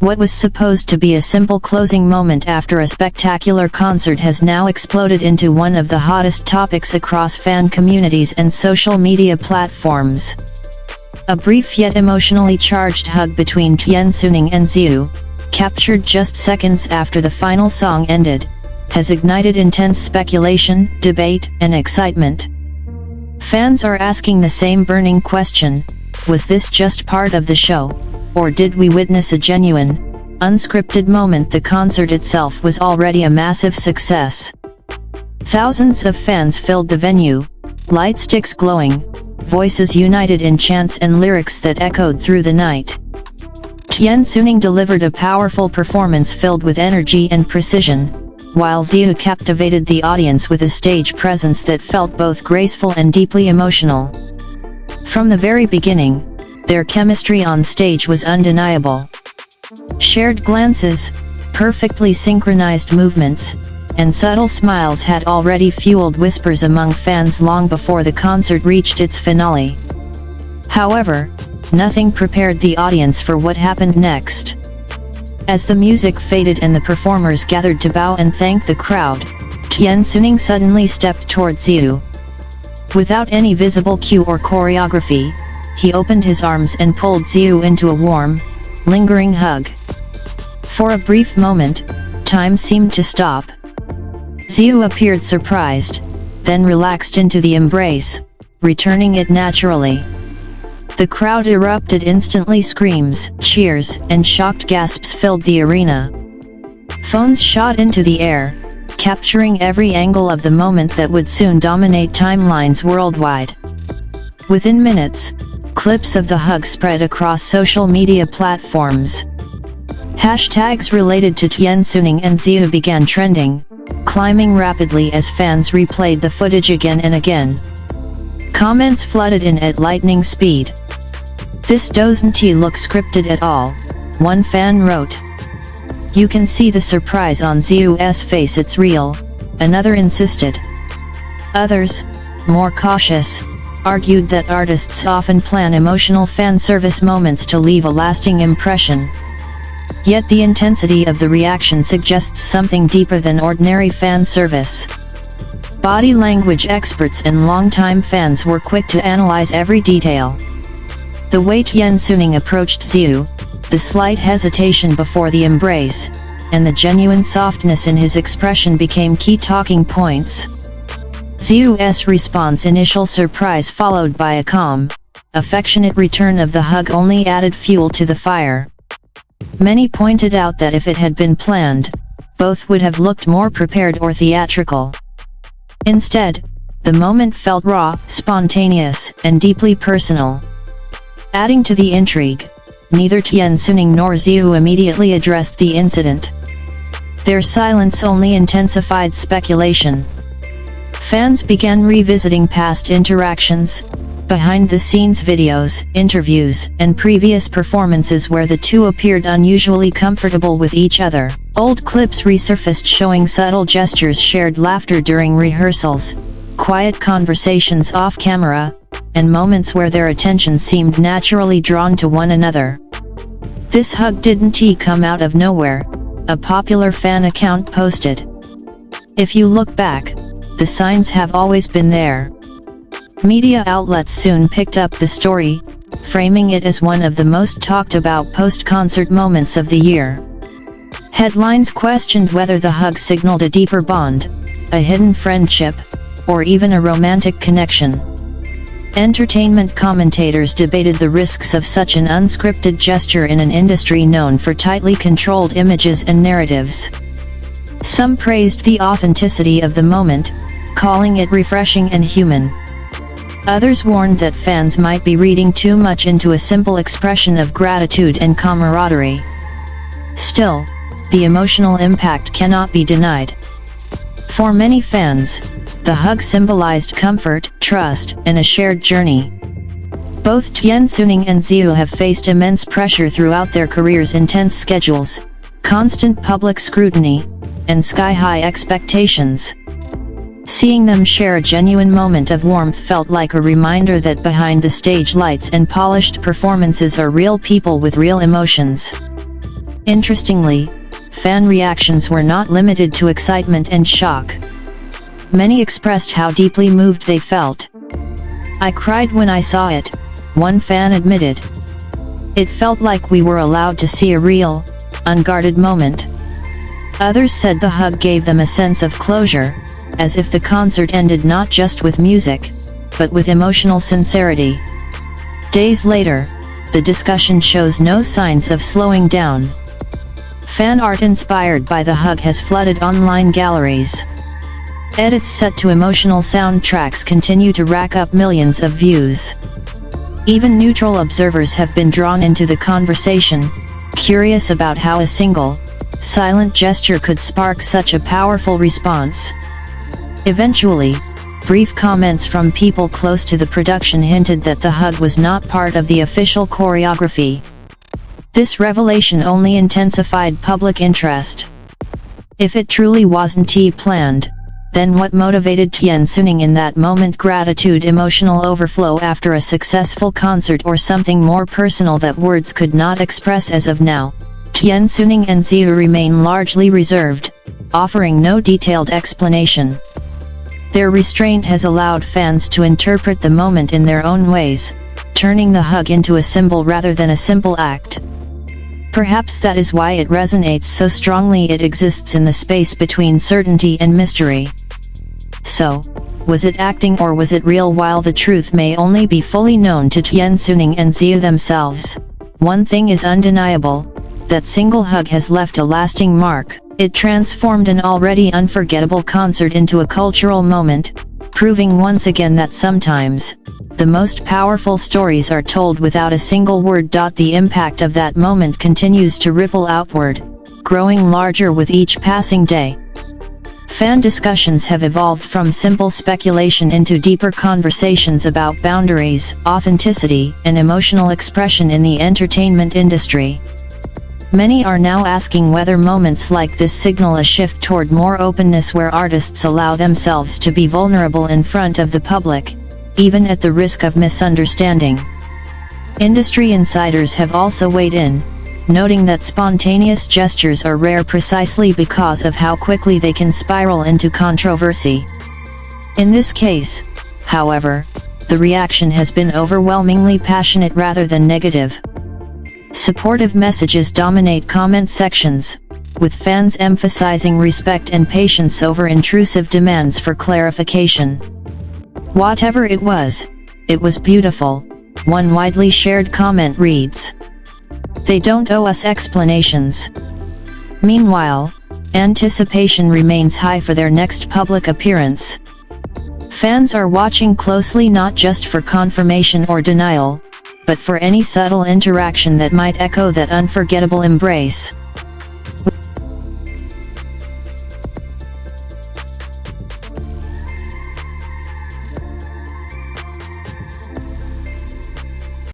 What was supposed to be a simple closing moment after a spectacular concert has now exploded into one of the hottest topics across fan communities and social media platforms. A brief yet emotionally charged hug between Tian Xuning and Ziyu, captured just seconds after the final song ended, has ignited intense speculation, debate, and excitement. Fans are asking the same burning question: was this just part of the show, or did we witness a genuine, unscripted moment? The concert itself was already a massive success. Thousands of fans filled the venue, light sticks glowing, voices united in chants and lyrics that echoed through the night. Tian Xuning delivered a powerful performance filled with energy and precision, while Ziyu captivated the audience with a stage presence that felt both graceful and deeply emotional. From the very beginning, their chemistry on stage was undeniable. Shared glances, perfectly synchronized movements, and subtle smiles had already fueled whispers among fans long before the concert reached its finale. However, nothing prepared the audience for what happened next. As the music faded and the performers gathered to bow and thank the crowd, Tian Xuning suddenly stepped towards Ziyu. Without any visible cue or choreography, he opened his arms and pulled Ziyu into a warm, lingering hug. For a brief moment, time seemed to stop. Ziyu appeared surprised, then relaxed into the embrace, returning it naturally. The crowd erupted instantly. Screams, cheers, and shocked gasps filled the arena. Phones shot into the air, capturing every angle of the moment that would soon dominate timelines worldwide. Within minutes, clips of the hug spread across social media platforms. Hashtags related to Tian Xuning and Ziyu began trending, climbing rapidly as fans replayed the footage again and again. Comments flooded in at lightning speed. "This doesn't look scripted at all," one fan wrote. "You can see the surprise on Ziyu'S face, it's real," another insisted. Others, more cautious, argued that artists often plan emotional fan service moments to leave a lasting impression. Yet the intensity of the reaction suggests something deeper than ordinary fan service. Body language experts and longtime fans were quick to analyze every detail. The way Tian Xuning approached Ziyu, the slight hesitation before the embrace, and the genuine softness in his expression became key talking points. Ziyu'S response, initial surprise followed by a calm, affectionate return of the hug, only added fuel to the fire. Many pointed out that if it had been planned, both would have looked more prepared or theatrical. Instead, the moment felt raw, spontaneous, and deeply personal. Adding to the intrigue, neither Tian Xuning nor Ziyu immediately addressed the incident. Their silence only intensified speculation. Fans began revisiting past interactions, behind-the-scenes videos, interviews, and previous performances where the two appeared unusually comfortable with each other. Old clips resurfaced showing subtle gestures, shared laughter during rehearsals, quiet conversations off-camera, and moments where their attention seemed naturally drawn to one another. "This hug didn't come out of nowhere," a popular fan account posted. "If you look back, the signs have always been there." Media outlets soon picked up the story, framing it as one of the most talked about post-concert moments of the year. Headlines questioned whether the hug signaled a deeper bond, a hidden friendship, or even a romantic connection. Entertainment commentators debated the risks of such an unscripted gesture in an industry known for tightly controlled images and narratives. Some praised the authenticity of the moment, calling it refreshing and human. Others warned that fans might be reading too much into a simple expression of gratitude and camaraderie. Still, the emotional impact cannot be denied. For many fans, the hug symbolized comfort, trust, and a shared journey. Both Tian Xuning and Ziyu have faced immense pressure throughout their careers: intense schedules, constant public scrutiny, and sky-high expectations. Seeing them share a genuine moment of warmth felt like a reminder that behind the stage lights and polished performances are real people with real emotions. Interestingly, fan reactions were not limited to excitement and shock. Many expressed how deeply moved they felt. "I cried when I saw it," one fan admitted. "It felt like we were allowed to see a real, unguarded moment." Others said the hug gave them a sense of closure, as if the concert ended not just with music, but with emotional sincerity. Days later, the discussion shows no signs of slowing down. Fan art inspired by the hug has flooded online galleries. Edits set to emotional soundtracks continue to rack up millions of views. Even neutral observers have been drawn into the conversation, curious about how a single, silent gesture could spark such a powerful response. Eventually, brief comments from people close to the production hinted that the hug was not part of the official choreography. This revelation only intensified public interest. If it truly wasn't planned, then what motivated Tian Xuning in that moment? Gratitude, emotional overflow after a successful concert, or something more personal that words could not express? As of now, Tian Xuning and Ziyu remain largely reserved, offering no detailed explanation. Their restraint has allowed fans to interpret the moment in their own ways, turning the hug into a symbol rather than a simple act. Perhaps that is why it resonates so strongly. It exists in the space between certainty and mystery. So, was it acting or was it real? While the truth may only be fully known to Tian Xuning and Ziyu themselves, one thing is undeniable: that single hug has left a lasting mark. It transformed an already unforgettable concert into a cultural moment, proving once again that sometimes, the most powerful stories are told without a single word. The impact of that moment continues to ripple outward, growing larger with each passing day. Fan discussions have evolved from simple speculation into deeper conversations about boundaries, authenticity, and emotional expression in the entertainment industry. Many are now asking whether moments like this signal a shift toward more openness, where artists allow themselves to be vulnerable in front of the public, even at the risk of misunderstanding. Industry insiders have also weighed in, noting that spontaneous gestures are rare precisely because of how quickly they can spiral into controversy. In this case, however, the reaction has been overwhelmingly passionate rather than negative. Supportive messages dominate comment sections, with fans emphasizing respect and patience over intrusive demands for clarification. "Whatever it was beautiful," one widely shared comment reads. "They don't owe us explanations." Meanwhile, anticipation remains high for their next public appearance. Fans are watching closely, not just for confirmation or denial, but for any subtle interaction that might echo that unforgettable embrace.